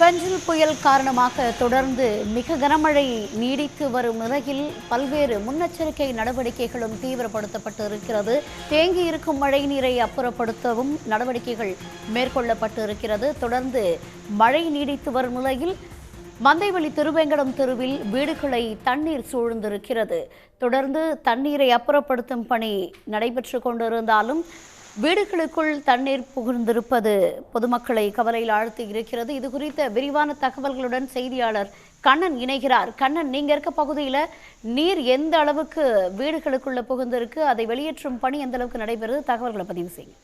பெஞ்சல் புயல் காரணமாக தொடர்ந்து மிக கனமழை நீடித்து வரும் நிலையில் பல்வேறு முன்னெச்சரிக்கை நடவடிக்கைகளும் தீவிரப்படுத்தப்பட்டு இருக்கிறது. தேங்கி இருக்கும் மழை நீரை அப்புறப்படுத்தவும் நடவடிக்கைகள் மேற்கொள்ளப்பட்டு இருக்கிறது. தொடர்ந்து மழை நீடித்து வரும் நிலையில் மந்தைவெளி திருவேங்கடம் தெருவில் வீடுகளை தண்ணீர் சூழ்ந்திருக்கிறது. தொடர்ந்து தண்ணீரை அப்புறப்படுத்தும் பணி நடைபெற்று கொண்டிருந்தாலும் வீடுகளுக்குள் தண்ணீர் புகுந்திருப்பது பொதுமக்களை கவலையில் ஆழ்த்தி இருக்கிறது. இது குறித்த விரிவான தகவல்களுடன் செய்தியாளர் கண்ணன் இணைகிறார். கண்ணன், நீங்க இருக்க பகுதியில் நீர் எந்த அளவுக்கு வீடுகளுக்குள்ள புகுந்திருக்கு, அதை வெளியேற்றும் பணி எந்த அளவுக்கு நடைபெறுது, தகவல்களை பதிவு செய்யுங்க.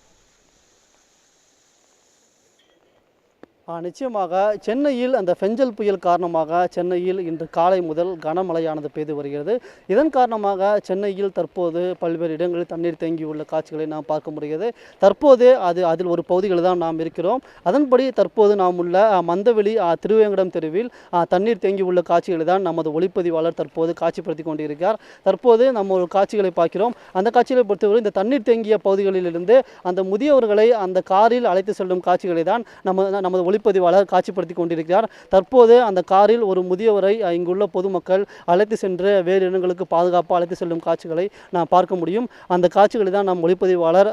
நிச்சயமாக சென்னையில் அந்த பெஞ்சல் புயல் காரணமாக சென்னையில் இன்று காலை முதல் கனமழையானது பெய்து வருகிறது. இதன் காரணமாக சென்னையில் தற்போது பல்வேறு இடங்களில் தண்ணீர் தேங்கியுள்ள காட்சிகளை நாம் பார்க்க முடிகிறது. தற்போது அதில் ஒரு பகுதிகளில் தான் நாம் இருக்கிறோம். அதன்படி தற்போது நாம் உள்ள மந்தவெளி திருவேங்கடம் தெருவில் தண்ணீர் தேங்கியுள்ள காட்சிகளை தான் நமது ஒளிப்பதிவாளர் தற்போது காட்சிப்படுத்தி கொண்டிருக்கிறார். தற்போது நம்ம ஒரு காட்சிகளை பார்க்கிறோம். அந்த காட்சிகளை பொறுத்தவரை இந்த தண்ணீர் தேங்கிய பகுதிகளிலிருந்து அந்த முதியவர்களை அந்த காரில் அழைத்து செல்லும் காட்சிகளை தான் நமது ஒளிப்பதிவாளர் காட்சிப்படுத்தி கொண்டிருக்கிறார். தற்போது அந்த காரில் ஒரு முதியவரை இங்குள்ள பொதுமக்கள் அழைத்து சென்று வேறு இடங்களுக்கு பாதுகாப்பாக அழைத்து செல்லும் காட்சிகளை நாம் பார்க்க முடியும். அந்த காட்சிகளை தான் நம் ஒளிப்பதிவாளர்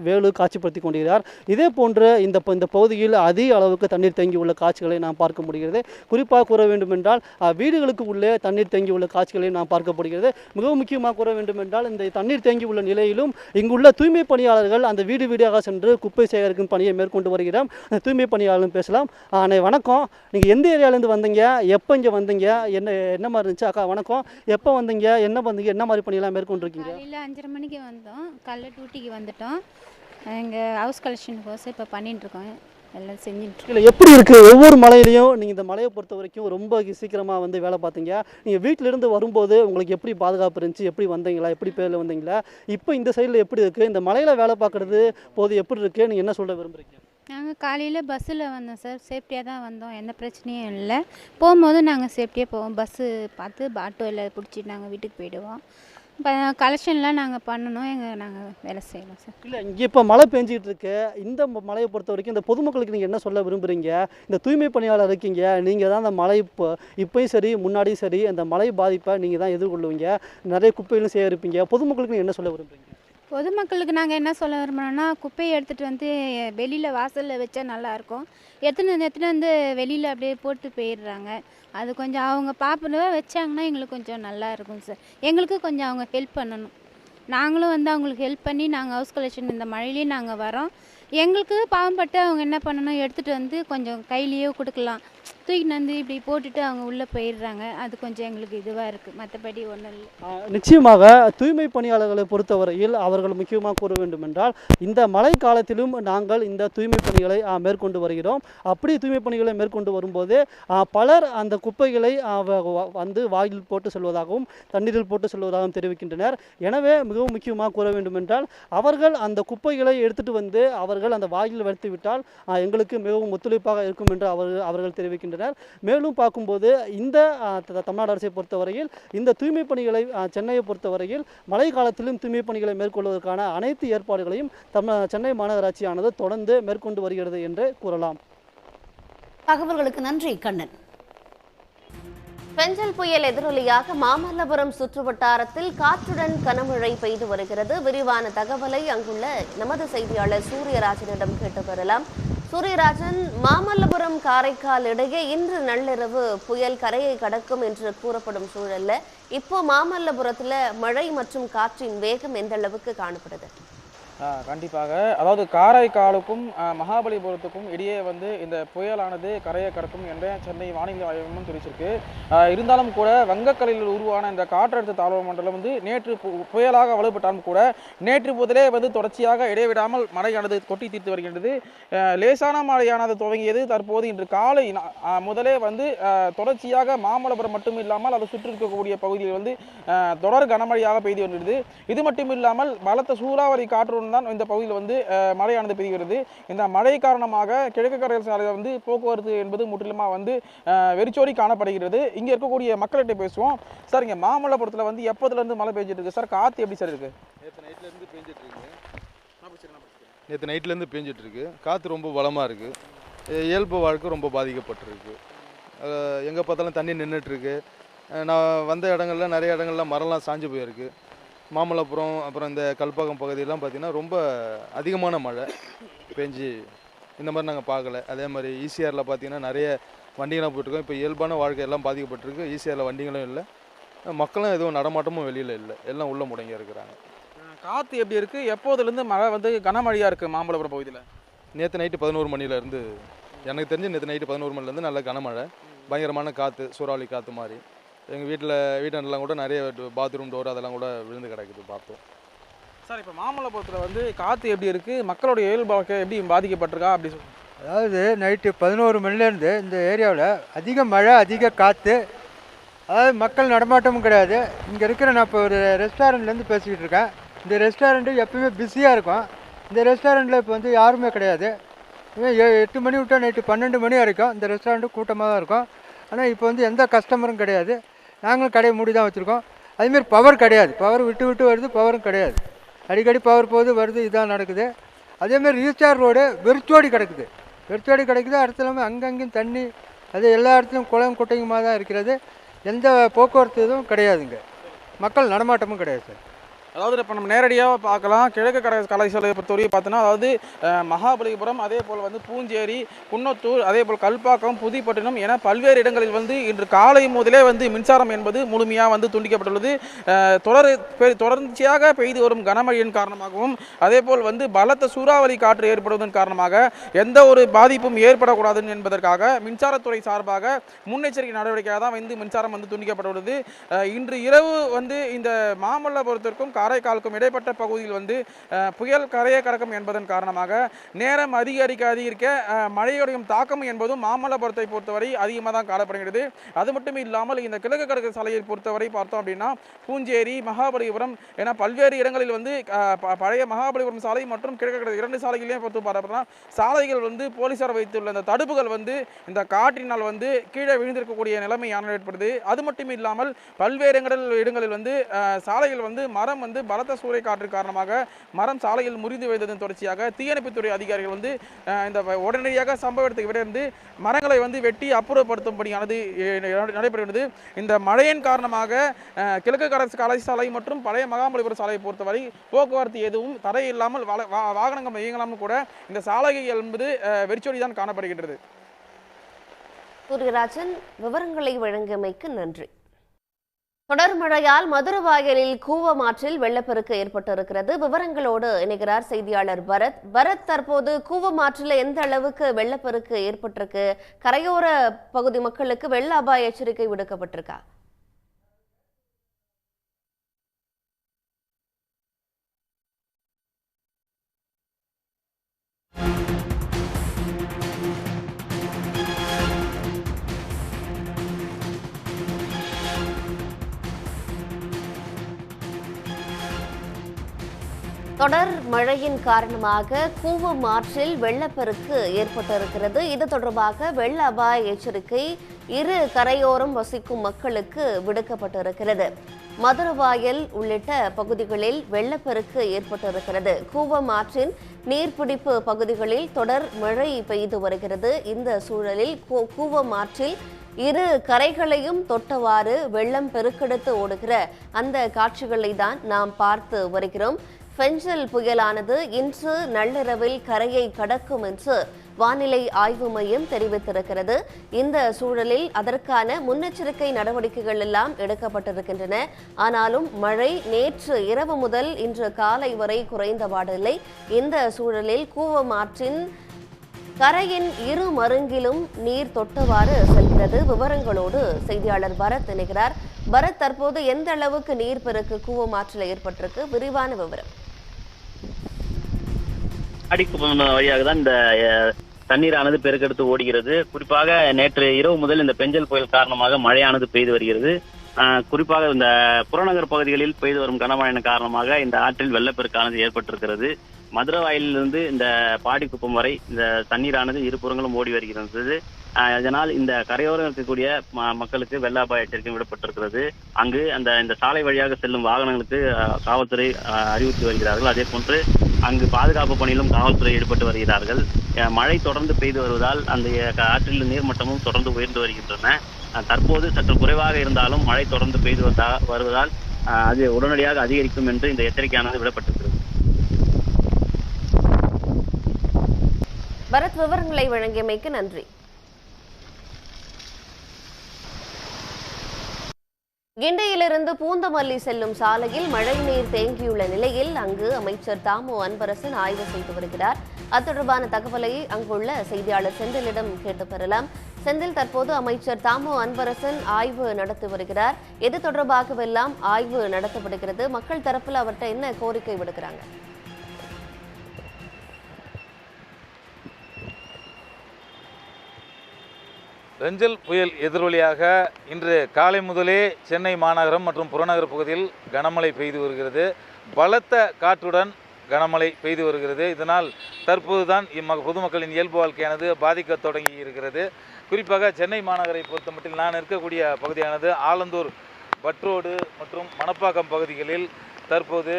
வேலு காட்சிப்படுத்தி கொண்டிருக்கிறார். இதே போன்று இந்த பகுதியில் அதிக அளவுக்கு தண்ணீர் தேங்கியுள்ள காட்சிகளை நாம் பார்க்க முடிகிறது. குறிப்பாக கூற வேண்டும் என்றால் வீடுகளுக்கு உள்ளே தண்ணீர் தேங்கியுள்ள காட்சிகளை நாம் பார்க்கப்படுகிறது. மிகவும் முக்கியமாக கூற வேண்டும் என்றால் இந்த தண்ணீர் தேங்கியுள்ள நிலையிலும் இங்குள்ள தூய்மை பணியாளர்கள் அந்த வீடு வீடாக சென்று குப்பை சேகரிக்கும் பணியை மேற்கொண்டு வருகிறோம். தூய்மை பணியாளர் பேசலாம். வணக்கம், நீங்கள் எந்த ஏரியாவிலேருந்து வந்தீங்க, எப்போ இங்கே வந்தீங்க, என்ன மாதிரி இருந்துச்சு? அக்கா வணக்கம், எப்போ வந்தீங்க, என்ன மாதிரி பணியெல்லாம் மேற்கொண்டிருக்கீங்க? காலையில் 5:30 மணிக்கு வந்தோம். காலைல டியூட்டிக்கு வந்துட்டோம். எங்கள் ஹவுஸ் கலெக்ஷன் கோர்ஸ் இப்போ பண்ணிட்டுருக்கோம். எல்லாம் செஞ்சுட்டு இல்லை, எப்படி இருக்குது ஒவ்வொரு மலையிலையும்? நீங்கள் இந்த மலையை பொறுத்த வரைக்கும் ரொம்ப சீக்கிரமாக வந்து வேலை பார்த்தீங்க. நீங்கள் வீட்டிலேருந்து வரும்போது உங்களுக்கு எப்படி பாதுகாப்பு இருந்துச்சு? எப்படி வந்தீங்களா? எப்படி பேரில் வந்தீங்களா? இப்போ இந்த சைடில் எப்படி இருக்குது? இந்த மலையில் வேலை பார்க்குறது போது எப்படி இருக்குது? நீங்கள் என்ன சொல்ல விரும்புகிறீங்க? நாங்கள் காலையில் பஸ்ஸில் வந்தோம் சார். சேஃப்டியாக தான் வந்தோம், எந்த பிரச்சனையும் இல்லை. போகும்போது நாங்கள் சேஃப்டியாக போவோம். பஸ்ஸு பார்த்து ஆட்டோவில் பிடிச்சிட்டு நாங்கள் வீட்டுக்கு போயிடுவோம். இப்போ கலெக்ஷன்லாம் நாங்கள் பண்ணணும், நாங்கள் வேலை செய்யலாம் சார். இல்லை, இங்கே இப்போ மழை பெஞ்சிக்கிட்டு இருக்கு. இந்த மலையை பொறுத்த வரைக்கும் இந்த பொதுமக்களுக்கு நீங்கள் என்ன சொல்ல விரும்புகிறீங்க? இந்த தூய்மை பணியாளர் இருக்கீங்க, நீங்கள் தான் அந்த மழை இப்போயும் சரி முன்னாடியும் சரி அந்த மழை பாதிப்பை நீங்கள் தான் எதிர்கொள்ளுவீங்க. நிறைய குப்பைகளும் சேகரிப்பீங்க. பொதுமக்களுக்கு நீங்கள் என்ன சொல்ல விரும்புகிறீங்க? பொதுமக்களுக்கு நாங்கள் என்ன சொல்ல விரும்புகிறோன்னா, குப்பையை எடுத்துகிட்டு வந்து வெளியில் வாசலில் வச்சா நல்லாயிருக்கும். எடுத்துகிட்டு வந்து வெளியில் அப்படியே போட்டு போயிடுறாங்க. அது கொஞ்சம் அவங்க பாப்புலராக வச்சாங்கன்னா எங்களுக்கு கொஞ்சம் நல்லா இருக்கும் சார். எங்களுக்கு கொஞ்சம் அவங்க ஹெல்ப் பண்ணணும். நாங்களும் வந்து அவங்களுக்கு ஹெல்ப் பண்ணி நாங்கள் ஹவுஸ் கலெக்ஷன் இந்த மழையிலேயே நாங்கள் வரோம். எங்களுக்கு பாவப்பட்டு அவங்க என்ன பண்ணணும், எடுத்துகிட்டு வந்து கொஞ்சம் கையிலேயே கொடுக்கலாம். தூக்கிட்டு வந்து இப்படி போட்டுட்டு அவங்க உள்ளே போயிடுறாங்க. அது கொஞ்சம் எங்களுக்கு இதுவாக இருக்குது, மற்றபடி ஒன்றும் இல்லை. நிச்சயமாக தூய்மை பணியாளர்களை பொறுத்தவரையில் அவர்கள் முக்கியமாக கூற வேண்டும் என்றால் இந்த மழை காலத்திலும் நாங்கள் இந்த தூய்மை பணிகளை மேற்கொண்டு வருகிறோம். அப்படி தூய்மை பணிகளை மேற்கொண்டு வரும்போது பலர் அந்த குப்பைகளை வந்து வாயில் போட்டு செல்வதாகவும் தண்ணீரில் போட்டு செல்வதாகவும் தெரிவிக்கின்றனர். எனவே மிகவும் முக்கியமாக கூற வேண்டும் என்றால் அவர்கள் அந்த குப்பைகளை எடுத்துகிட்டு வந்து அவர்கள் அந்த வாயில் வைத்து விட்டால் எங்களுக்கு மிகவும் ஒத்துழைப்பாக இருக்கும் என்று அவர்கள் தெரிவிக்கின்றனர். மேலும் பார்க்கும்போது இந்த தமிழ்நாடு அரசை பொறுத்தவரையில் இந்த தூய்மை பணிகளை சென்னையை பொறுத்தவரையில் மழை காலத்திலும் தூய்மை பணிகளை மேற்கொள்வதற்கான அனைத்து ஏற்பாடுகளையும் சென்னை மாநகராட்சியானது தொடர்ந்து மேற்கொண்டு வருகிறது என்று கூறலாம். தகவல்களுக்கு நன்றி கண்ணன். பெஞ்சல் புயல் எதிரொலியாக மாமல்லபுரம் சுற்றுவட்டாரத்தில் காற்றுடன் கனமழை பெய்து வருகிறது. விரிவான தகவலை அங்குள்ள நமது செய்தியாளர் சூரியராஜனிடம் கேட்டு பெறலாம். சூரியராஜன், மாமல்லபுரம் காரைக்கால் இடையே இன்று நள்ளிரவு புயல் கரையை கடக்கும் என்று கூறப்படும் சூழல்ல இப்போ மாமல்லபுரத்தில் மழை மற்றும் காற்றின் வேகம் எந்த அளவுக்கு காணப்படுது? கண்டிப்பாக, அதாவது காரைக்காலுக்கும் மகாபலிபுரத்துக்கும் இடையே வந்து இந்த புயலானது கரையை கடக்கும் என்ற சென்னை வானிலை ஆய்வும் தெரிவிச்சிருக்கு. இருந்தாலும் கூட வங்கக்கடலில் உருவான இந்த காற்றழுத்த தாழ்வு மண்டலம் வந்து நேற்று புயலாக வலுப்பட்டாலும் கூட நேற்று முதலே வந்து தொடர்ச்சியாக இடைவிடாமல் மழையானது கொட்டி தீர்த்து வருகின்றது. லேசான மழையானது துவங்கியது. தற்போது இன்று காலை முதலே வந்து தொடர்ச்சியாக மாமல்லபுரம் மட்டும் இல்லாமல் அதை சுற்றி இருக்கக்கூடிய பகுதியில் வந்து தொடர் கனமழையாக பெய்து வருகிறது. இது மட்டும் இல்லாமல் பலத்த சூறாவளி காற்று தான் இந்த பகுதியில் வந்து மழையானது பெய்கிறது. இந்த மழை காரணமாக கிழக்கு கடற்கரை சாலையில் வந்து போக்குவரத்து என்பது முற்றிலுமாக வந்து வெறிச்சோடி காணப்படுகிறது. இங்கே இருக்கக்கூடிய மக்கள்கிட்ட பேசுவோம். சார், இங்கே மாமல்லபுரத்தில் வந்து எப்போதுலேருந்து மழை பெய்ஞ்சிட்டு இருக்கு சார்? காற்று எப்படி சார் இருக்கு? நேற்று நைட்லேருந்து பேஞ்சிட்டு இருக்கு. காற்று ரொம்ப பலமாக இருக்குது. இயல்பு வாழ்க்கை ரொம்ப பாதிக்கப்பட்டிருக்கு. எங்கே பார்த்தாலும் தண்ணி நின்றுட்டுருக்கு. நான் வந்த இடங்கள்ல நிறைய இடங்கள்ல மரம்லாம் சாஞ்சு போயிருக்கு. மாமல்லபுரம் அப்புறம் இந்த கல்பாக்கம் பகுதியெல்லாம் பார்த்திங்கன்னா ரொம்ப அதிகமான மழை பெஞ்சு இந்த மாதிரி நாங்கள் பார்க்கல. அதே மாதிரி ஈசிஆரில் பார்த்திங்கன்னா நிறைய வண்டிகள்லாம் போயிட்டுருக்கோம். இப்போ இயல்பான வாழ்க்கை எல்லாம் பாதிக்கப்பட்டிருக்கு. ஈசிஆரில் வண்டிகளும் இல்லை, மக்களும் எதுவும் நடமாட்டமும் வெளியில் இல்லை, எல்லாம் உள்ளே முடங்கி இருக்கிறாங்க. காற்று எப்படி இருக்குது? எப்போதுலேருந்து மழை வந்து கனமழையாக இருக்குது மாமல்லபுரம் பகுதியில்? நேற்று நைட்டு 11 மணிலேருந்து, எனக்கு தெரிஞ்சு நேற்று நைட்டு 11 மணிலேருந்து நல்ல கனமழை, பயங்கரமான காற்று, சூறாவளி காற்று மாதிரி. எங்கள் வீட்டெல்லாம் கூட நிறைய பாத்ரூம் டோர் அதெல்லாம் கூட விழுந்து கிடக்குது பார்த்தோம். சார், இப்போ மாமல்லபுரத்தில் வந்து காற்று எப்படி இருக்குது, மக்களுடைய இயல்பு வாழ்க்கை எப்படி பாதிக்கப்பட்டிருக்கா அப்படி சொல்லுங்கள். அதாவது நைட்டு 11 மணிலேருந்து இந்த ஏரியாவில் அதிக மழை, அதிக காற்று, அதாவது மக்கள் நடமாட்டமும் கிடையாது. இங்கே இருக்கிற நான் இப்போ ஒரு ரெஸ்டாரண்ட்லேருந்து பேசிக்கிட்டு இருக்கேன். இந்த ரெஸ்டாரண்ட்டு எப்பவுமே பிஸியாக இருக்கும். இந்த ரெஸ்டாரண்ட்டில் இப்போ வந்து யாருமே கிடையாது. 8 மணி விட்டால் நைட்டு 12 மணி வரைக்கும் இந்த ரெஸ்டாரண்ட்டு கூட்டமாக தான் இருக்கும். ஆனால் இப்போ வந்து எந்த கஸ்டமரும் கிடையாது. நாங்களும் கடையை மூடி தான் வச்சுருக்கோம். அதுமாரி பவர் கிடையாது, பவர் விட்டு விட்டு வருது, பவரும் கிடையாது. அடிக்கடி பவர் போகுது வருது, இதான் நடக்குது. அதேமாதிரி ஈஸ்டார் ரோடு வெறிச்சோடி கிடக்குது, வெறிச்சோடி கிடக்குது. அடுத்த இல்லாமல் அங்கங்கேயும் தண்ணி, அது எல்லா இடத்துலையும் குளம் குட்டையுமாக தான் இருக்கிறது. எந்த போக்குவரத்து எதுவும் கிடையாதுங்க, மக்கள் நடமாட்டமும் கிடையாது சார். அதாவது இப்போ நம்ம நேரடியாக பார்க்கலாம், கிழக்கு கலை சாலையை பொறுத்தவரையும் பார்த்தோன்னா, அதாவது மகாபலிபுரம், அதே போல் வந்து பூஞ்சேரி, குன்னத்தூர், அதே போல் கல்பாக்கம், புதுப்பட்டினம் என பல்வேறு இடங்களில் வந்து இன்று காலை முதலே வந்து மின்சாரம் என்பது முழுமையாக வந்து துண்டிக்கப்பட்டுள்ளது. தொடர்ச்சியாக பெய்து வரும் கனமழையின் காரணமாகவும், அதே போல் வந்து பலத்த சூறாவளி காற்று ஏற்படுவதன் காரணமாக எந்த ஒரு பாதிப்பும் ஏற்படக்கூடாது என்பதற்காக மின்சாரத்துறை சார்பாக முன்னெச்சரிக்கை நடவடிக்கையாக தான் வந்து மின்சாரம் வந்து துண்டிக்கப்பட்டுள்ளது. இன்று இரவு வந்து இந்த மாமல்லபுரத்திற்கும் காரைக்காலுக்கும் இடைப்பட்ட பகுதியில் வந்து புயல் கரையை கடக்கும் என்பதன் காரணமாக நேரம் அதிகரிக்க மழையுடைய தாக்கம் என்பதும் மாமல்லபுரத்தை பொறுத்தவரை அதிகமாக தான் காணப்படுகிறது. அது மட்டும் இல்லாமல் இந்த கிழக்கு கடற்கரை சாலையை பொறுத்தவரை பார்த்தோம் அப்படின்னா பூஞ்சேரி, மகாபலிபுரம் என பல்வேறு இடங்களில் வந்து பழைய மகாபலிபுரம் சாலை மற்றும் கிழக்கு கடற்கரை 2 சாலைகளையும் பொறுத்து பார்த்தோம்னா சாலைகள் வந்து போலீசார் வைத்துள்ள அந்த தடுப்புகள் வந்து இந்த காற்றினால் வந்து கீழே விழுந்திருக்கக்கூடிய நிலைமை ஏற்படுது. அது மட்டும் இல்லாமல் பல்வேறு இடங்களில் வந்து சாலைகள் வந்து மரம் வந்து பலத்த சூறை காற்று காரணமாக மரம் சாலையில் முறிந்து வைத்ததன் தொடர்ச்சியாக தீயணைப்புத்துறை அதிகாரிகள் வந்து இந்த உடனடியாக சம்பவ இடத்துக்கு விரைந்து மரங்களை வந்து வெட்டி அப்புறப்படுத்தும் பணியானது நடைபெறுகிறது. இந்த மழையின் காரணமாக கிழக்கு கடற்கரை சாலை மற்றும் பழைய மகாபலிபுரம் சாலையை பொறுத்தவரை போக்குவரத்து எதுவும் தடை இல்லாமல் வாகனங்கள் இயங்கலாமல் கூட இந்த சாலைகள் என்பது வெறிச்சோடி தான் காணப்படுகின்றது. சூரியராஜன், விவரங்களை வழங்கியமைக்கு நன்றி. தொடர் மழையால் மதுரவாயலில் கூவமாற்றில் வெள்ளப்பெருக்கு ஏற்பட்டிருக்கிறது. விவரங்களோடு இணைகிறார் செய்தியாளர் பரத். தற்போது கூவமாற்றில் எந்த அளவுக்கு வெள்ளப்பெருக்கு ஏற்பட்டிருக்கு? கரையோர பகுதி மக்களுக்கு வெள்ள அபாய எச்சரிக்கை விடுக்கப்பட்டிருக்கா? தொடர் மழையின் காரணமாக கூவம் ஆற்றில் வெள்ளப்பெருக்கு ஏற்பட்டிருக்கிறது. இது தொடர்பாக வெள்ள அபாய எச்சரிக்கை இரு கரையோரம் வசிக்கும் மக்களுக்கு விடுக்கப்பட்டிருக்கிறது. மதுரவாயல் உள்ளிட்ட பகுதிகளில் வெள்ளப்பெருக்கு ஏற்பட்டிருக்கிறது. கூவம் ஆற்றின் நீர்பிடிப்பு பகுதிகளில் தொடர் மழை பெய்து வருகிறது. இந்த சூழலில் கூவம் ஆற்றில் இரு கரைகளையும் தொட்டவாறு வெள்ளம் பெருக்கெடுத்து ஓடுகிற அந்த காட்சிகளை தான் நாம் பார்த்து வருகிறோம். ஃபெஞ்சல் புயலானது இன்று நள்ளிரவில் கரையை கடக்கும் என்று வானிலை ஆய்வு மையம் தெரிவித்திருக்கிறது. இந்த சூழலில் அதற்கான முன்னெச்சரிக்கை நடவடிக்கைகள் எல்லாம் எடுக்கப்பட்டிருக்கின்றன. ஆனாலும் மழை நேற்று இரவு முதல் இன்று காலை வரை குறைந்தபாடில்லை. இந்த சூழலில் கூவம் ஆற்றின் கரையின் இரு மருங்கிலும் நீர் தொட்டவாறு செல்கிறது. விவரங்களோடு செய்தியாளர் பரத் இணைகிறார். பரத், தற்போது எந்த அளவுக்கு நீர் பெருக்கு கூவம் ஆற்றில் ஏற்பட்டிருக்கு? விரிவான விவரம். அடிக்குப்பம் வழியாக தான் இந்த தண்ணீரானது பெருக்கெடுத்து ஓடுகிறது. குறிப்பாக நேற்று இரவு முதல் இந்த பெஞ்சல் புயல் காரணமாக மழையானது பெய்து வருகிறது. குறிப்பாக இந்த புறநகர் பகுதிகளில் பெய்து வரும் கனமழையின் காரணமாக இந்த ஆற்றில் வெள்ளப்பெருக்கானது ஏற்பட்டிருக்கிறது. மதுரவாயிலிருந்து இந்த பாடிக்குப்பம் வரை இந்த தண்ணீரானது இருபுறங்களும் ஓடி வருகிறது. இதனால் இந்த கரையோரம் இருக்கக்கூடிய மக்களுக்கு வெள்ள அபாய எச்சரிக்கை விடப்பட்டிருக்கிறது. அங்கு இந்த சாலை வழியாக செல்லும் வாகனங்களுக்கு காவல்துறை அறிவுறுத்தி வருகிறார்கள். அதே போன்று அங்கு பாதுகாப்பு பணியிலும் காவல்துறை ஈடுபட்டு வருகிறார்கள். மழை தொடர்ந்து பெய்து வருவதால் அந்த ஆற்றில் நீர்மட்டமும் தொடர்ந்து உயர்ந்து வருகின்றன. தற்போது சற்று குறைவாக இருந்தாலும் மழை தொடர்ந்து பெய்து வருவதால் அது உடனடியாக அதிகரிக்கும் என்று இந்த எச்சரிக்கையானது விடப்பட்டிருக்கிறது. பரத், விவரங்களை வழங்கியமைக்கு நன்றி. கிண்டியிலிருந்து பூந்தமல்லி செல்லும் சாலையில் மழைநீர் தேங்கியுள்ள நிலையில் அங்கு அமைச்சர் தாமு அன்பரசன் ஆய்வு செய்து வருகிறார். அது தொடர்பான தகவலை அங்குள்ள செய்தியாளர் செந்திலிடம் கேட்டு பெறலாம். செந்தில், தற்போது அமைச்சர் தாமு அன்பரசன் ஆய்வு நடத்தி வருகிறார். எது தொடர்பாகவெல்லாம் ஆய்வு நடத்தப்படுகிறது? மக்கள் தரப்பில் அவர்கிட்ட என்ன கோரிக்கை விடுக்கிறாங்க? ரெஞ்சல் புயல் எதிரொலியாக இன்று காலை முதலே சென்னை மாநகரம் மற்றும் புறநகர் பகுதியில் கனமழை பெய்து வருகிறது. பலத்த காற்றுடன் கனமழை பெய்து வருகிறது. இதனால் தற்போதுதான் பொதுமக்களின் இயல்பு வாழ்க்கையானது பாதிக்க தொடங்கி இருக்கிறது. குறிப்பாக சென்னை மாநகரை பொறுத்தமட்டில் நான் இருக்கக்கூடிய பகுதியானது ஆலந்தூர் பட்ரோடு மற்றும் மணப்பாக்கம் பகுதிகளில் தற்போது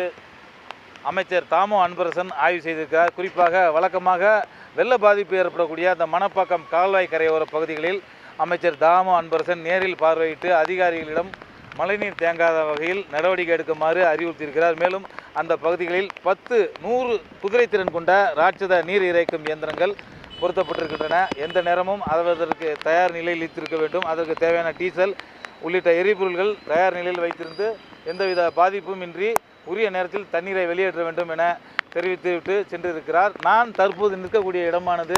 அமைச்சர் தாமு அன்பரசன் ஆய்வு செய்திருக்கிறார். குறிப்பாக வழக்கமாக வெள்ள பாதிப்பு ஏற்படக்கூடிய அந்த மணப்பாக்கம் கால்வாய் கரையோர பகுதிகளில் அமைச்சர் தாமு அன்பரசன் நேரில் பார்வையிட்டு அதிகாரிகளிடம் மழைநீர் தேங்காத வகையில் நடவடிக்கை எடுக்குமாறு அறிவுறுத்தியிருக்கிறார். மேலும் அந்த பகுதிகளில் 100 குதிரை திறன் கொண்ட ராட்சத நீர் இறைக்கும் இயந்திரங்கள் பொருத்தப்பட்டிருக்கின்றன. எந்த நேரமும் அதற்கு தயார் நிலையில் வைத்திருக்க வேண்டும். அதற்கு தேவையான டீசல் உள்ளிட்ட எரிபொருள்கள் தயார் நிலையில் வைத்திருந்து எந்தவித பாதிப்பும் இன்றி உரிய நேரத்தில் தண்ணீரை வெளியேற்ற வேண்டும் என தெரிவித்துவிட்டு சென்றிருக்கிறார். நான் தற்போது நிற்கக்கூடிய இடமானது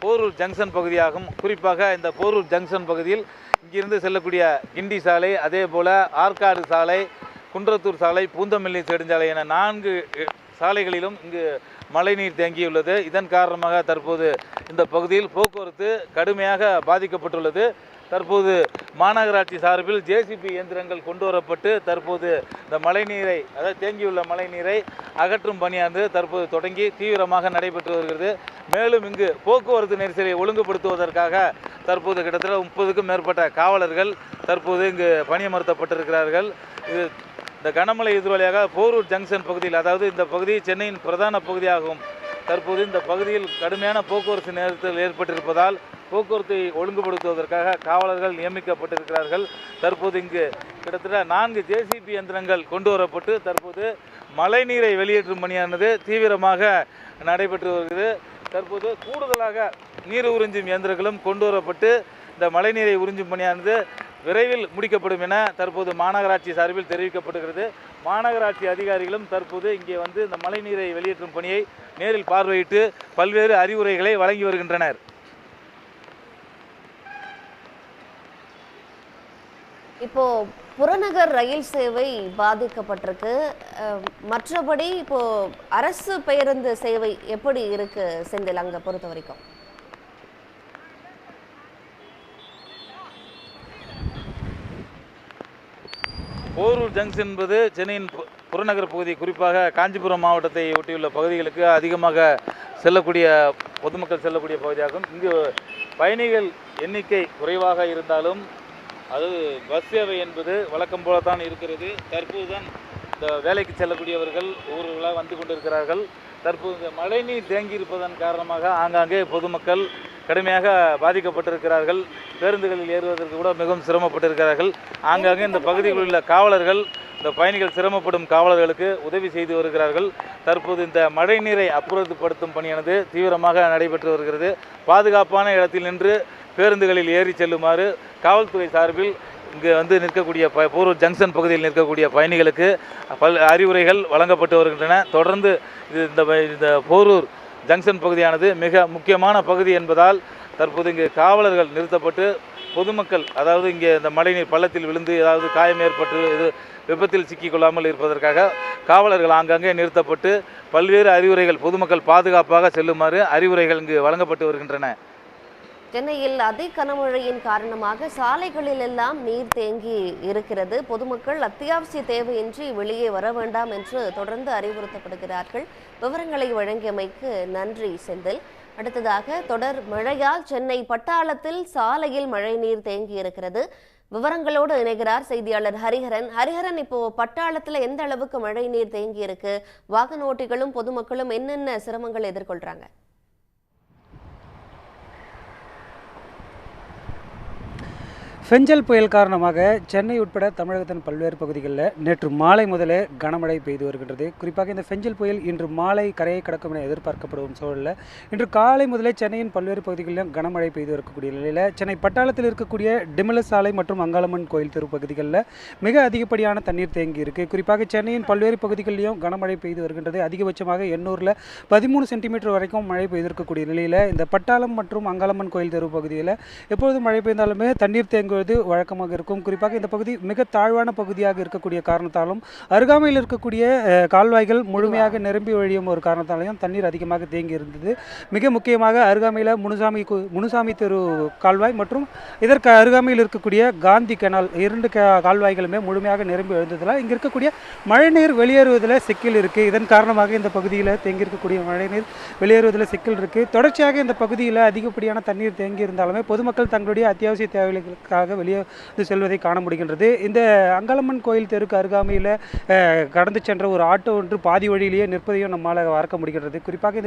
போரூர் ஜங்ஷன் பகுதியாகும். குறிப்பாக இந்த போரூர் ஜங்ஷன் பகுதியில் இங்கிருந்து செல்லக்கூடிய கிண்டி சாலை, அதே போல் ஆற்காடு சாலை, குன்றத்தூர் சாலை, பூந்தமல்லி நெடுஞ்சாலை என 4 சாலைகளிலும் இங்கு மழைநீர் தேங்கியுள்ளது. இதன் காரணமாக தற்போது இந்த பகுதியில் போக்குவரத்து கடுமையாக பாதிக்கப்பட்டுள்ளது. தற்போது மாநகராட்சி சார்பில் ஜேசிபி இயந்திரங்கள் கொண்டு வரப்பட்டு தற்போது இந்த மழைநீரை, அதாவது தேங்கியுள்ள மழைநீரை அகற்றும் பணியானது தற்போது தொடங்கி தீவிரமாக நடைபெற்று வருகிறது. மேலும் இங்கு போக்குவரத்து நெரிசலை ஒழுங்குபடுத்துவதற்காக தற்போது கிட்டத்தட்ட 30க்கும் மேற்பட்ட காவலர்கள் தற்போது இங்கு பணியமர்த்தப்பட்டிருக்கிறார்கள். இது இந்த கனமழை எதிரொலியாக போரூர் ஜங்ஷன் பகுதியில், அதாவது இந்த பகுதி சென்னையின் பிரதான பகுதியாகும். தற்போது இந்த பகுதியில் கடுமையான போக்குவரத்து நெரிசல் ஏற்பட்டிருப்பதால் போக்குவரத்தை ஒழுங்குபடுத்துவதற்காக காவலர்கள் நியமிக்கப்பட்டிருக்கிறார்கள். தற்போது இங்கு கிட்டத்தட்ட 4 ஜேசிபி இயந்திரங்கள் கொண்டு வரப்பட்டு தற்போது மழைநீரை வெளியேற்றும் பணியானது தீவிரமாக நடைபெற்று வருகிறது. தற்போது கூடுதலாக நீர் உறிஞ்சும் இயந்திரங்களும் கொண்டு வரப்பட்டு இந்த மழைநீரை உறிஞ்சும் பணியானது விரைவில் முடிக்கப்படும் என தற்போது மாநகராட்சி சார்பில் தெரிவிக்கப்படுகிறது. மாநகராட்சி அதிகாரிகளும் தற்போது இங்கே வந்து இந்த மழைநீரை வெளியேற்றும் பணியை நேரில் பார்வையிட்டு பல்வேறு அறிவுரைகளை வழங்கி வருகின்றனர். இப்போ புறநகர் ரயில் சேவை பாதிக்கப்பட்டிருக்கு. மற்றபடி இப்போ அரசு பேருந்து சேவை எப்படி இருக்கு செந்தில், அங்க பொறுத்த வரைக்கும்? போரூர் ஜங்ஷன் என்பது சென்னையின் புறநகர் பகுதி, குறிப்பாக காஞ்சிபுரம் மாவட்டத்தை ஒட்டியுள்ள பகுதிகளுக்கு அதிகமாக செல்லக்கூடிய பொதுமக்கள் செல்லக்கூடிய பகுதியாகும். இங்கு பயணிகள் எண்ணிக்கை குறைவாக இருந்தாலும் அது பஸ் சேவை என்பது வழக்கம் போலத்தான் இருக்கிறது. தற்போதுதான் இந்த வேலைக்கு செல்லக்கூடியவர்கள் ஊர்களாக வந்து கொண்டிருக்கிறார்கள். தற்போது இந்த மழைநீர் தேங்கியிருப்பதன் காரணமாக ஆங்காங்கே பொதுமக்கள் கடுமையாக பாதிக்கப்பட்டிருக்கிறார்கள். பேருந்துகளில் ஏறுவதற்கு கூட மிகவும் சிரமப்பட்டிருக்கிறார்கள். ஆங்காங்கே இந்த பகுதிகளில் உள்ள காவலர்கள் இந்த பயணிகள் சிரமப்படும் காவலர்களுக்கு உதவி செய்து வருகிறார்கள். தற்போது இந்த மழைநீரை அப்புறப்படுத்தும் பணியானது தீவிரமாக நடைபெற்று வருகிறது. பாதுகாப்பான இடத்தில் நின்று பேருந்துகளில் ஏறி செல்லுமாறு காவல்துறை சார்பில் இங்கு வந்து நிற்கக்கூடிய போரூர் ஜங்ஷன் பகுதியில் நிற்கக்கூடிய பயணிகளுக்கு அறிவுரைகள் வழங்கப்பட்டு வருகின்றன. தொடர்ந்து இந்த போரூர் ஜங்ஷன் பகுதியானது மிக முக்கியமான பகுதி என்பதால் தற்போது இங்கு காவலர்கள் நிறுத்தப்பட்டு பொதுமக்கள், அதாவது இங்கே இந்த மழைநீர் பள்ளத்தில் விழுந்து ஏதாவது காயம் ஏற்பட்டு இது விபத்தில் சிக்கிக்கொள்ளாமல் இருப்பதற்காக காவலர்கள் ஆங்காங்கே நிறுத்தப்பட்டு பல்வேறு அறிவுரைகள், பொதுமக்கள் பாதுகாப்பாக செல்லுமாறு அறிவுரைகள் இங்கு வழங்கப்பட்டு வருகின்றன. சென்னையில் அதி கனமழையின் காரணமாக சாலைகளில் எல்லாம் நீர் தேங்கி இருக்கிறது. பொதுமக்கள் அத்தியாவசிய தேவையின்றி வெளியே வர வேண்டாம் என்று தொடர்ந்து அறிவுறுத்தப்படுகிறார்கள். விவரங்களை வழங்கியமைக்கு நன்றி செந்தில். அடுத்ததாக தொடர் மழையால் சென்னை பட்டாளத்தில் சாலையில் மழைநீர் தேங்கி இருக்கிறது. விவரங்களோடு இணைகிறார் செய்தியாளர் ஹரிஹரன். ஹரிஹரன், இப்போ பட்டாளத்துல எந்த அளவுக்கு மழை நீர் தேங்கி இருக்கு? வாகன ஓட்டிகளும் பொதுமக்களும் என்னென்ன சிரமங்கள் எதிர்கொள்றாங்க? ஃபெஞ்சல் புயல் காரணமாக சென்னை உட்பட தமிழகத்தின் பல்வேறு பகுதிகளில் நேற்று மாலை முதலே கனமழை பெய்து வருகின்றது. குறிப்பாக இந்த ஃபெஞ்சல் புயல் இன்று மாலை கரையை கடக்கும் என எதிர்பார்க்கப்படும் சூழலில் இன்று காலை முதலே சென்னையின் பல்வேறு பகுதிகளிலும் கனமழை பெய்து வரக்கூடிய நிலையில் சென்னை பட்டாளத்தில் இருக்கக்கூடிய டிமலஸ் சாலை மற்றும் அங்காளம்மன் கோயில் தெரு பகுதிகளில் மிக அதிகப்படியான தண்ணீர் தேங்கி இருக்குது. குறிப்பாக சென்னையின் பல்வேறு பகுதிகளிலும் கனமழை பெய்து வருகின்றது. அதிகபட்சமாக எண்ணூரில் 13 சென்டிமீட்டர் வரைக்கும் மழை பெய்திருக்கக்கூடிய நிலையில் இந்த பட்டாளம் மற்றும் அங்காளம்மன் கோயில் தெரு பகுதியில் எப்பொழுது மழை பெய்தாலுமே தண்ணீர் தேங்குவது வழக்கமாக இருக்கும். குறிப்பாக இந்த பகுதி மிக தாழ்வான பகுதியாக இருக்கக்கூடிய காரணத்தாலும் அருகாமையில் இருக்கக்கூடிய கால்வாய்கள் முழுமையாக நிரம்பி வழியும் ஒரு காரணத்தாலையும் தண்ணீர் அதிகமாக தேங்கி இருந்தது. மிக முக்கியமாக அருகாமையில் முனுசாமி தெரு கால்வாய் மற்றும் இதற்கு அருகாமையில் இருக்கக்கூடிய காந்தி கெனால் 2 கால்வாய்களுமே முழுமையாக நிரம்பி எழுந்ததில் இங்கே இருக்கக்கூடிய மழைநீர் வெளியேறுவதில் சிக்கல் இருக்குது. இதன் காரணமாக இந்த பகுதியில் தேங்கி இருக்கக்கூடிய மழைநீர் வெளியேறுவதில் சிக்கல் இருக்குது. தொடர்ச்சியாக இந்த பகுதியில் அதிகப்படியான தண்ணீர் தேங்கி இருந்தாலுமே பொதுமக்கள் தங்களுடைய அத்தியாவசிய தேவைகளுக்காக வெளியே செல்வதை காண முடிகின்றது. இந்த அங்காளம்மன் கோயில் தெருக்கு அருகாமையில் கடந்து சென்ற ஒரு ஆட்டோ ஒன்று பாதி வழியிலேயே நிற்பதையும் நம்மால் பார்க்க முடிகின்றது. குறிப்பாக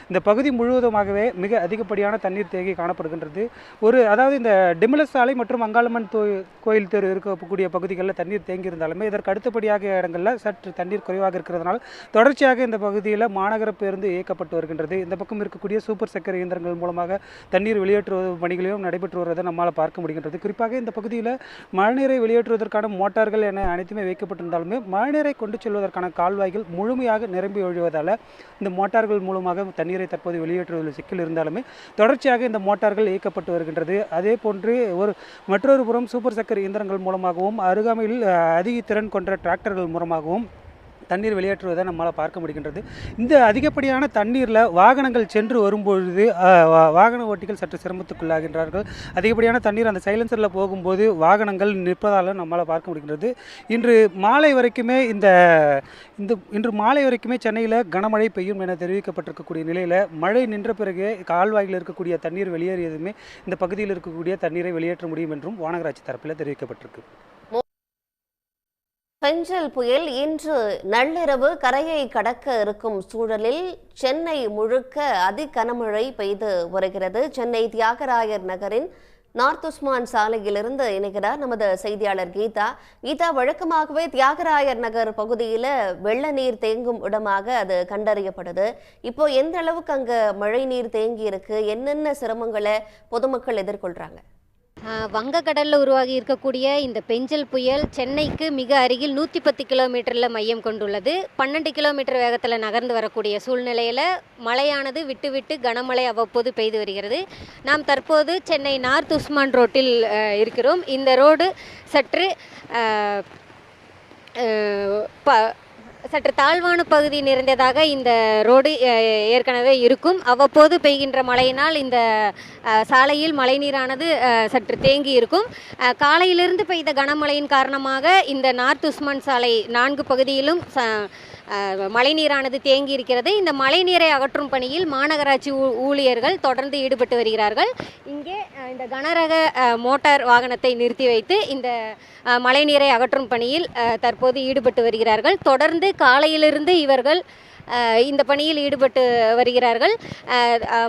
இந்த பகுதி முழுவதுமாகவே மிக அதிகப்படியான தண்ணீர் தேங்கி காணப்படுகின்றது. அதாவது இந்த டிமலஸ் சாலை மற்றும் அங்காளம்மன் கோயில் தெரு இருக்கக்கூடிய பகுதிகளில் தண்ணீர் தேங்கி இருந்தாலுமே இதற்கு அடுத்தபடியாக இடங்களில் சற்று தண்ணீர் குறைவாக இருக்கிறதுனால் தொடர்ச்சியாக இந்த பகுதியில் மாநகர பேருந்து இயக்கப்பட்டு வருகின்றது. இந்த பக்கம் இருக்கக்கூடிய சூப்பர் சக்கர இயந்திரங்கள் மூலமாக தண்ணீர் வெளியேற்றுவது பணிகளையும் நடைபெற்று வருவதை நம்மால் பார்க்க முடிகின்றது. குறிப்பாக இந்த பகுதியில் மழைநீரை வெளியேற்றுவதற்கான மோட்டார்கள் என அனைத்துமே வைக்கப்பட்டிருந்தாலுமே மழைநீரை கொண்டு செல்வதற்கான கால்வாய்கள் முழுமையாக நிரம்பி ஒழிவதால் இந்த மோட்டார்கள் மூலமாக தண்ணீரை தற்போது வெளியேற்றுவதில் சிக்கல் இருந்தாலுமே தொடர்ச்சியாக இந்த மோட்டார்கள் இயக்கப்பட்டு வருகின்றது. அதே போன்று மற்றொரு புறம் சூப்பர் சக்கர இயந்திரங்கள் மூலமாகவும் அருகாமையில் அதிக திறன் கொண்ட டிராக்டர்கள் மூலமாகவும் தண்ணீர் வெளியேற்றுவதை நம்மால் பார்க்க முடிகின்றது. இந்த அதிகப்படியான தண்ணீரில் வாகனங்கள் சென்று வரும்பொழுது வாகன ஓட்டிகள் சற்று சிரமத்துக்குள்ளாகின்றார்கள். அதிகப்படியான தண்ணீர் அந்த சைலன்சரில் போகும்போது வாகனங்கள் நிற்பதால் நம்மால் பார்க்க முடிகின்றது. இன்று மாலை வரைக்குமே சென்னையில் கனமழை பெய்யும் என தெரிவிக்கப்பட்டிருக்கக்கூடிய நிலையில் மழை நின்ற பிறகு கால்வாய்களில் இருக்கக்கூடிய தண்ணீர் வெளியேறியதுமே இந்த பகுதியில் இருக்கக்கூடிய தண்ணீரை வெளியேற்ற முடியும் என்றும் வானகராட்சி தரப்பில் தெரிவிக்கப்பட்டிருக்கு. பெஞ்சல் புயல் இன்று நள்ளிரவு கரையை கடக்க இருக்கும் சூழலில் சென்னை முழுக்க அதிகனமழை பெய்து வருகிறது. சென்னை தியாகராயர் நகரின் நார்த் உஸ்மான் சாலையிலிருந்து இணைகிறார் நமது செய்தியாளர் கீதா. வழக்கமாகவே தியாகராயர் நகர் பகுதியில் வெள்ள நீர் தேங்கும் இடமாக அது கண்டறியப்படுது. இப்போ எந்த அளவுக்கு அங்க மழை நீர் தேங்கி இருக்கு? என்னென்ன சிரமங்களை பொதுமக்கள் எதிர்கொள்றாங்க? வங்கக்கடலில் உருவாகி இருக்கக்கூடிய இந்த பெஞ்சல் புயல் சென்னைக்கு மிக அருகில் 110 கிலோமீட்டரில் மையம் கொண்டுள்ளது. 12 கிலோமீட்டர் வேகத்தில் நகர்ந்து வரக்கூடிய சூழ்நிலையில் மழையானது விட்டு விட்டு கனமழை அவ்வப்போது பெய்து வருகிறது. நாம் தற்போது சென்னை நார்த் உஸ்மான் ரோட்டில் இருக்கிறோம். இந்த ரோடு சற்று தாழ்வான பகுதி நிறைந்ததாக இந்த ரோடு ஏற்கனவே இருக்கும். அவ்வப்போது பெய்கின்ற மழையினால் இந்த சாலையில் மழைநீரானது சற்று தேங்கி இருக்கும். காலையிலிருந்து பெய்த கனமழையின் காரணமாக இந்த நார்த் உஸ்மான் சாலை 4 பகுதியிலும் மழைநீரானது தேங்கி இருக்கிறது. இந்த மழைநீரை அகற்றும் பணியில் மாநகராட்சி ஊழியர்கள் தொடர்ந்து ஈடுபட்டு வருகிறார்கள். இங்கே இந்த கனரக மோட்டார் வாகனத்தை நிறுத்தி வைத்து இந்த மழைநீரை அகற்றும் பணியில் தற்போது ஈடுபட்டு வருகிறார்கள். தொடர்ந்து காலையிலிருந்து இவர்கள் இந்த பணியில் ஈடுபட்டு வருகிறார்கள்.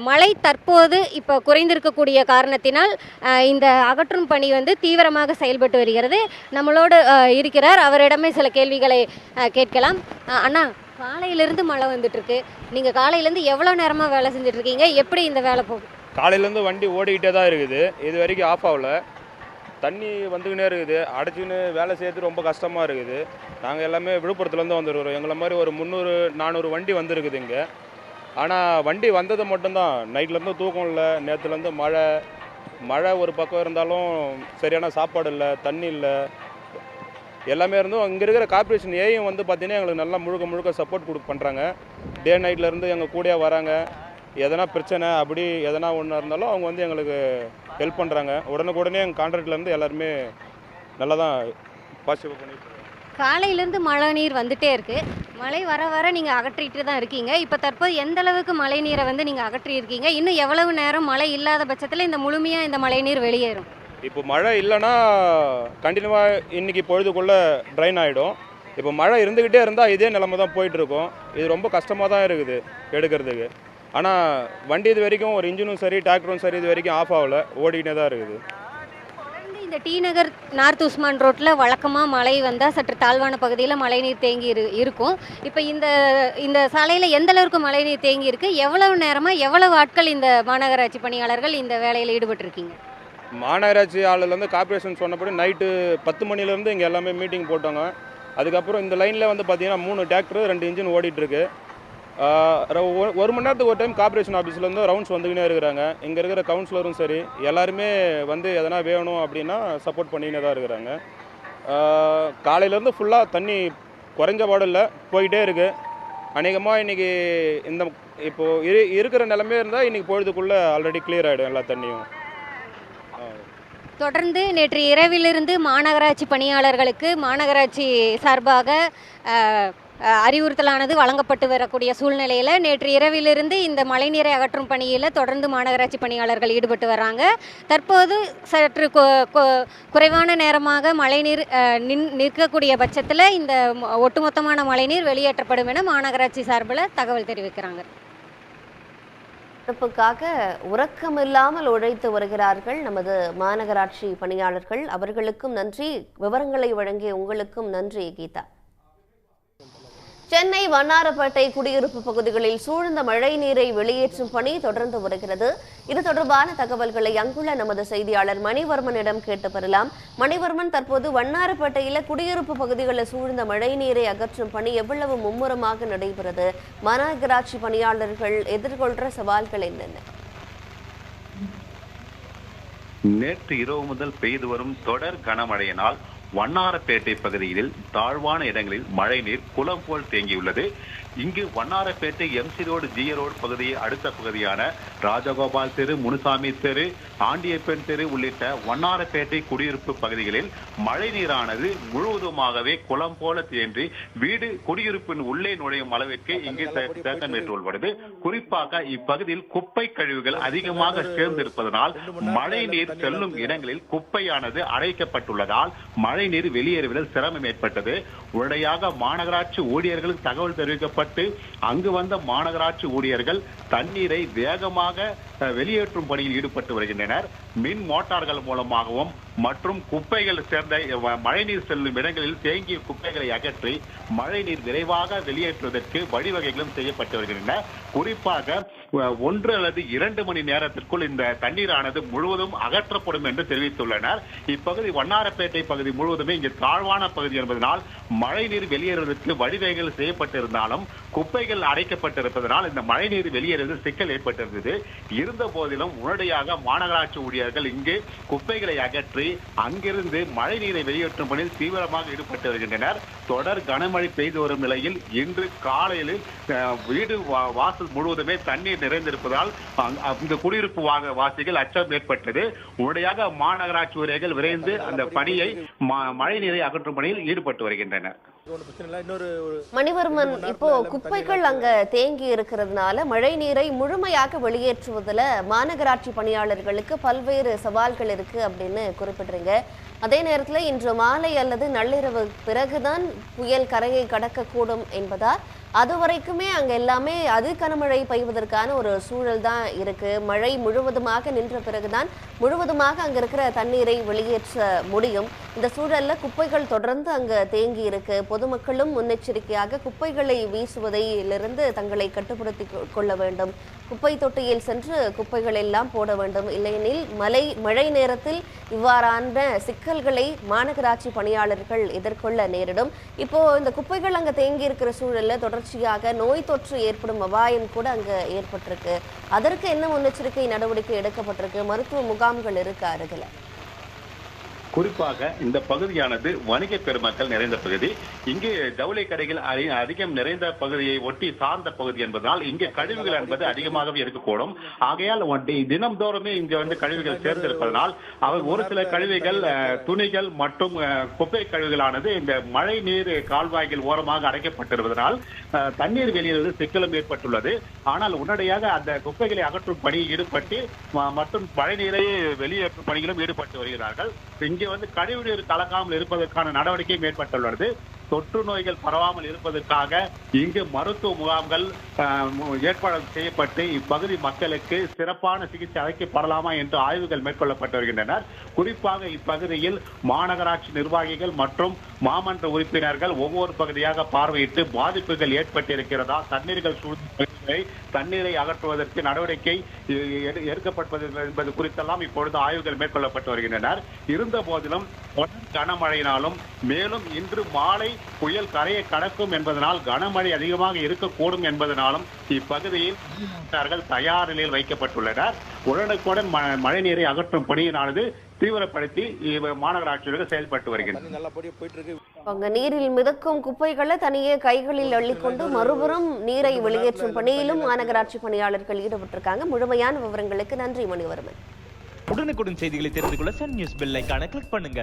மழை தற்போது இப்போ குறைந்திருக்கக்கூடிய காரணத்தினால் இந்த அகற்றும் பணி தீவிரமாக செயல்பட்டு வருகிறது. நம்மளோடு இருக்கிறார், அவரிடமே சில கேள்விகளை கேட்கலாம். அண்ணா, காலையிலேருந்து மழை வந்துட்டுருக்கு. நீங்கள் காலையிலேருந்து எவ்வளோ நேரமாக வேலை செஞ்சிட்ருக்கீங்க? எப்படி இந்த வேலை போகும்? காலையிலேருந்து வண்டி ஓடிக்கிட்டே தான் இருக்குது. இது வரைக்கும் ஆஃப் ஆகல. தண்ணி வந்துக்கினே இருக்குது. அடைச்சின்னு வேலை செய்யறது ரொம்ப கஷ்டமாக இருக்குது. நாங்கள் எல்லாமே விழுப்புரத்துலேருந்து வந்துருக்கிறோம். எங்களை மாதிரி ஒரு 300-400 வண்டி வந்துருக்குது இங்கே. ஆனால் வண்டி வந்தது மட்டும்தான். நைட்லேருந்து தூக்கம் இல்லை. நேற்றுலேருந்து மழை ஒரு பக்கம் இருந்தாலும் சரியான சாப்பாடு இல்லை, தண்ணி இல்லை, எல்லாமே இருந்தும் இங்கே இருக்கிற கார்பரேஷன் ஏயும் பார்த்தீங்கன்னா எங்களுக்கு நல்லா முழுக்க சப்போர்ட் பண்ணுறாங்க. டே நைட்லேருந்து எங்கள் கூடயே வராங்க. எதனா பிரச்சனை அப்படி எதனா ஒன்று இருந்தாலும் அவங்க எங்களுக்கு ஹெல்ப் பண்ணுறாங்க. உடனுக்குடனே எங்கள் கான்ட்ராக்ட்லேருந்து எல்லாருமே நல்லா தான் பாசிட்டிவ் பண்ணிட்டு இருக்காங்க. காலையிலேருந்து மழை நீர் வந்துட்டே இருக்குது. மழை வர வர நீங்கள் அகற்றிட்டு தான் இருக்கீங்க. இப்போ தற்போது எந்த அளவுக்கு மழை நீரை வந்து நீங்கள் அகற்றியிருக்கீங்க? இன்னும் எவ்வளவு நேரம் மழை இல்லாத பட்சத்தில் இந்த முழுமையாக இந்த மழை நீர் வெளியேறும்? இப்போ மழை இல்லைன்னா கண்டினியூவாக இன்றைக்கி பொழுதுக்குள்ளே ட்ரைன் ஆகிடும். இப்போ மழை இருந்துக்கிட்டே இருந்தால் இதே நிலைமை தான் போயிட்டுருக்கோம். இது ரொம்ப கஷ்டமாக தான் இருக்குது எடுக்கிறதுக்கு. ஆனால் வண்டி இது வரைக்கும் ஒரு இன்ஜினும் சரி டிராக்டரும் சரி இது வரைக்கும் ஆஃப் ஆகலை, ஓடிக்கிட்டே தான் இருக்குது. இந்த டி நகர் நார்த் உஸ்மான் ரோட்டில் வழக்கமாக மழை வந்தால் சற்று தாழ்வான பகுதியில் மழைநீர் தேங்கி இருக்கும். இப்போ இந்த சாலையில் எந்த அளவுக்கு மழைநீர் தேங்கி இருக்குது? எவ்வளவு நேரமாக எவ்வளவு ஆட்கள் இந்த மாநகராட்சி பணியாளர்கள் இந்த வேலையில் ஈடுபட்டிருக்கீங்க? மாநகராட்சி ஆளுலேருந்து கார்பரேஷன் சொன்னபடி நைட்டு 10 மணிலேருந்து இங்கே எல்லாமே மீட்டிங் போட்டாங்க. அதுக்கப்புறம் இந்த லைனில் வந்து பார்த்திங்கன்னா 3 டிராக்டரு 2 இன்ஜின் ஓடிட்டுருக்கு. 1 மணி நேரத்துக்கு ஒரு டைம் கார்பரேஷன் ஆஃபீஸ்லேருந்து ரவுண்ட்ஸ் வந்துக்கினே இருக்கிறாங்க. இங்கே இருக்கிற கவுன்சிலரும் சரி எல்லாருமே வந்து எதனா வேணும் அப்படின்னா சப்போர்ட் பண்ணிக்கினே தான் இருக்கிறாங்க. காலையிலேருந்து ஃபுல்லாக தண்ணி குறைஞ்ச பாடு இல்லை, போயிட்டே இருக்குது. அநேகமாக இன்றைக்கி இப்போது இருக்கிற நிலமே இருந்தால் இன்றைக்கி பொழுதுக்குள்ளே ஆல்ரெடி கிளியர் ஆகிடும் எல்லா தண்ணியும். தொடர்ந்து நேற்று இரவிலிருந்து மாநகராட்சி பணியாளர்களுக்கு மாநகராட்சி சார்பாக அறிவுறுத்தலானது வழங்கப்பட்டு வரக்கூடிய சூழ்நிலையில் நேற்று இரவிலிருந்து இந்த மழைநீரை அகற்றும் பணியில் தொடர்ந்து மாநகராட்சி பணியாளர்கள் ஈடுபட்டு வர்றாங்க. தற்போது சற்று குறைவான நேரமாக மழைநீர் நிற்கக்கூடிய பட்சத்தில் இந்த ஒட்டுமொத்தமான மழைநீர் வெளியேற்றப்படும் என மாநகராட்சி சார்பில் தகவல் தெரிவிக்கிறாங்க. சிறப்புக்காக உறக்கமில்லாமல் உழைத்து வருகிறார்கள் நமது மாநகராட்சி பணியாளர்கள். அவர்களுக்கும் நன்றி. விவரங்களை வழங்கிய உங்களுக்கும் நன்றி கீதா. சென்னை வண்ணாரப்பேட்டை குடியிருப்பு பகுதிகளில் சூழ்ந்த மழை நீரை வெளியேற்றும் பணி தொடர்ந்து வருகிறது. இது தொடர்பான தகவல்களை அங்குள்ள நமது செய்தியாளர் மணிவர்மனிடம் கேட்டு பெறலாம். மணிவர்மன், தற்போது வண்ணாரப்பேட்டையில் குடியிருப்பு பகுதிகளில் சூழ்ந்த மழை நீரை அகற்றும் பணி எவ்வளவு மும்முரமாக நடைபெறுது? மாநகராட்சி பணியாளர்கள் எதிர்கொள்கிற சவால்கள் என்னென்ன? நேற்று இரவு முதல் பெய்து வரும் தொடர் கனமழையினால் வண்ணாரப்பேட்டை பகுதியில் தாழ்வான இடங்களில் மழை நீர் குளம் போல் தேங்கியுள்ளது. இங்கு Vannarapettai MC road GA road பகுதியை அடுத்த பகுதியான ராஜகோபால் தெரு, முனுசாமி தெரு, ஆண்டியப்பன் தெரு உள்ளிட்ட வண்ணாரப்பேட்டை குடியிருப்பு பகுதிகளில் மழை நீரானது முழுவதுமாகவே குளம் போல தேன்றி வீடு குடியிருப்பின் உள்ளே நுழையும் அளவிற்கு இங்கு தேக்கம் மேற்கொள்வது. குறிப்பாக இப்பகுதியில் குப்பை கழிவுகள் அதிகமாக சேர்ந்திருப்பதனால் மழை நீர் செல்லும் இடங்களில் குப்பையானது அடைக்கப்பட்டுள்ளதால் மழை நீர் வெளியேறுவதில் சிரமம் ஏற்பட்டது. உடனடியாக மாநகராட்சி ஊழியர்களுக்கு தகவல் தெரிவிக்கப்பட்டு அங்கு வந்த மாநகராட்சி ஊழியர்கள் தண்ணீரை வேகமாக வெளியேற்றும் பணியில் ஈடுபட்டு வருகின்றனர். மின் மோட்டார்கள் மூலமாகவும் மற்றும் குப்பைகள் சேர்ந்த மழைநீர் செல்லும் இடங்களில் தேங்கிய குப்பைகளை அகற்றி மழைநீர் விரைவாக வெளியேற்றுவதற்கு வழிவகைகளும் செய்யப்பட்டு வருகின்றன. குறிப்பாக 1 அல்லது 2 மணி நேரத்திற்குள் இந்த தண்ணீரானது முழுவதும் அகற்றப்படும் என்று தெரிவித்துள்ளனர். இப்பகுதி வண்ணாரப்பேட்டை பகுதி முழுவதுமே இங்கு தாழ்வான பகுதி என்பதனால் மழைநீர் வெளியேறுவதற்கு வழிவகைகள் செய்யப்பட்டிருந்தாலும் குப்பைகள் அடைக்கப்பட்டிருப்பதனால் இந்த மழைநீர் வெளியேறுவது சிக்கல் ஏற்பட்டிருந்தது. இருந்த போதிலும் உடனடியாக மாநகராட்சி ஊழியர்கள் இங்கு குப்பைகளை அகற்றி அங்கிருந்து மழை நீரை வெளியேற்றும் பணியில் தீவிரமாக ஈடுபட்டு வருகின்றனர். தொடர் கனமழை பெய்து வரும் நிலையில் இன்று காலையில் வீடு வாசல் முழுவதுமே தண்ணீர் நிறைந்திருப்பதால் இந்த குடியிருப்பு வாசிகள் அச்சம் ஏற்பட்டது. உடனடியாக மாநகராட்சி ஊழியர்கள் விரைந்து அந்த பணியை மழை நீரை அகற்றும் பணியில் ஈடுபட்டு வருகின்றனர். மணிவர்மன், இப்போ குப்பைகள் அங்க தேங்கி இருக்கிறதுனால மழை நீரை முழுமையாக வெளியேற்றுவதில் மாநகராட்சி பணியாளர்களுக்கு பல்வேறு சவால்கள் இருக்கு அப்படின்னு குறிப்பிடுறீங்க. அதே நேரத்தில் இன்று மாலை அல்லது நள்ளிரவு பிறகுதான் புயல் கரையை கடக்கக்கூடும் என்பதால் அதுவரைக்குமே அங்க எல்லாமே கனமழை பெய்வதற்கான ஒரு சூழல் தான் இருக்கு. மழை முழுவதுமாக நின்ற பிறகுதான் முழுவதுமாக அங்க இருக்கிற தண்ணீரை வெளியேற்ற முடியும். இந்த சூழல்ல குப்பைகள் தொடர்ந்து அங்க தேங்கி இருக்கு. பொதுமக்களும் முன்னெச்சரிக்கையாக குப்பைகளை வீசுவதிலிருந்து தங்களை கட்டுப்படுத்தி கொள்ள வேண்டும். குப்பை தொட்டியில் சென்று குப்பைகள் எல்லாம் போட வேண்டும். இல்லையெனில் மழை நேரத்தில் இவ்வாறான சிக்கல்களை மாநகராட்சி பணியாளர்கள் எதிர்கொள்ள நேரிடும். இப்போ இந்த குப்பைகள் அங்க தேங்கி இருக்கிற சூழல்ல தொடர்ச்சியாக நோய் தொற்று ஏற்படும் அபாயம் கூட அங்க ஏற்பட்டிருக்கு. அதற்கு என்ன முன்னெச்சரிக்கை நடவடிக்கை எடுக்கப்பட்டிருக்கு? மருத்துவ முகாம்கள் இருக்கு அருகில? குறிப்பாக இந்த பகுதியானது வணிக பெருமக்கள் நிறைந்த பகுதி. இங்கே ஜவுளி கடைகள் அதிகம் நிறைந்த பகுதியை ஒட்டி சார்ந்த பகுதி என்பதால் இங்கே கழிவுகள் என்பது அதிகமாகவே இருக்கக்கூடும். ஆகையால் தினம்தோறுமே இங்கே கழிவுகள் சேர்ந்திருப்பதனால் ஒரு சில கழிவுகள் துணிகள் மற்றும் குப்பை கழிவுகளானது இந்த மழை நீர் கால்வாய்கள் ஓரமாக அடைக்கப்பட்டிருப்பதனால் தண்ணீர் வெளியிலிருந்து சிக்கலும் ஏற்பட்டுள்ளது. ஆனால் உடனடியாக அந்த குப்பைகளை அகற்றும் பணியில் ஈடுபட்டு மற்றும் மழை நீரை வெளியேற்றும் பணிகளும் ஈடுபட்டு வருகிறார்கள். இங்கே கழிவுநீர் கலக்காமல் இருப்பதற்கான நடவடிக்கை மேற்கொண்டுள்ளது. தொற்று நோய்கள் பரவாமல் இருப்பதற்காக இங்கு மருத்துவ முகாம்கள் ஏற்பாடு செய்யப்பட்டு இப்பகுதி மக்களுக்கு சிறப்பான சிகிச்சை அளிக்கப்படலாமா என்று ஆய்வுகள் மேற்கொள்ளப்பட்டு வருகின்றனர். குறிப்பாக இப்பகுதியில் மாநகராட்சி நிர்வாகிகள் மற்றும் மாமன்ற உறுப்பினர்கள் ஒவ்வொரு பகுதியாக பார்வையிட்டு பாதிப்புகள் ஏற்பட்டிருக்கிறதா, தண்ணீரை அகற்றுவதற்கு நடவடிக்கை எடுக்கப்பட்டது என்பது குறித்தெல்லாம் இப்பொழுது ஆய்வுகள் மேற்கொள்ளப்பட்டு வருகின்றனர். இருந்த போதிலும் கனமழையினாலும் மேலும் இன்று மாலை புயல் கரையை கடக்கும் என்பதனால் கனமழை அதிகமாக இருக்கக்கூடும் என்பதனாலும் இப்பகுதியில் தயார் நிலையில் வைக்கப்பட்டுள்ளனர். உடனுக்குடன் மழை நீரை அகற்றும் பணியினானது தீவிரப்படுத்தி மாநகராட்சியாக செயல்பட்டு வருகிறது. நீரில் மிதக்கும் குப்பைகளை தனியே கைகளில் அள்ளிக்கொண்டு மறுபுறம் நீரை வெளியேற்றும் பணியிலும் மாநகராட்சி பணியாளர்கள் ஈடுபட்டிருக்காங்க. முழுமையான விவரங்களுக்கு நன்றி மணிவர்மன். உடனுக்குடன் செய்திகளை தெரிந்து கொள்ள சன் நியூஸ் பெல் ஐகானை கிளிக் பண்ணுங்க.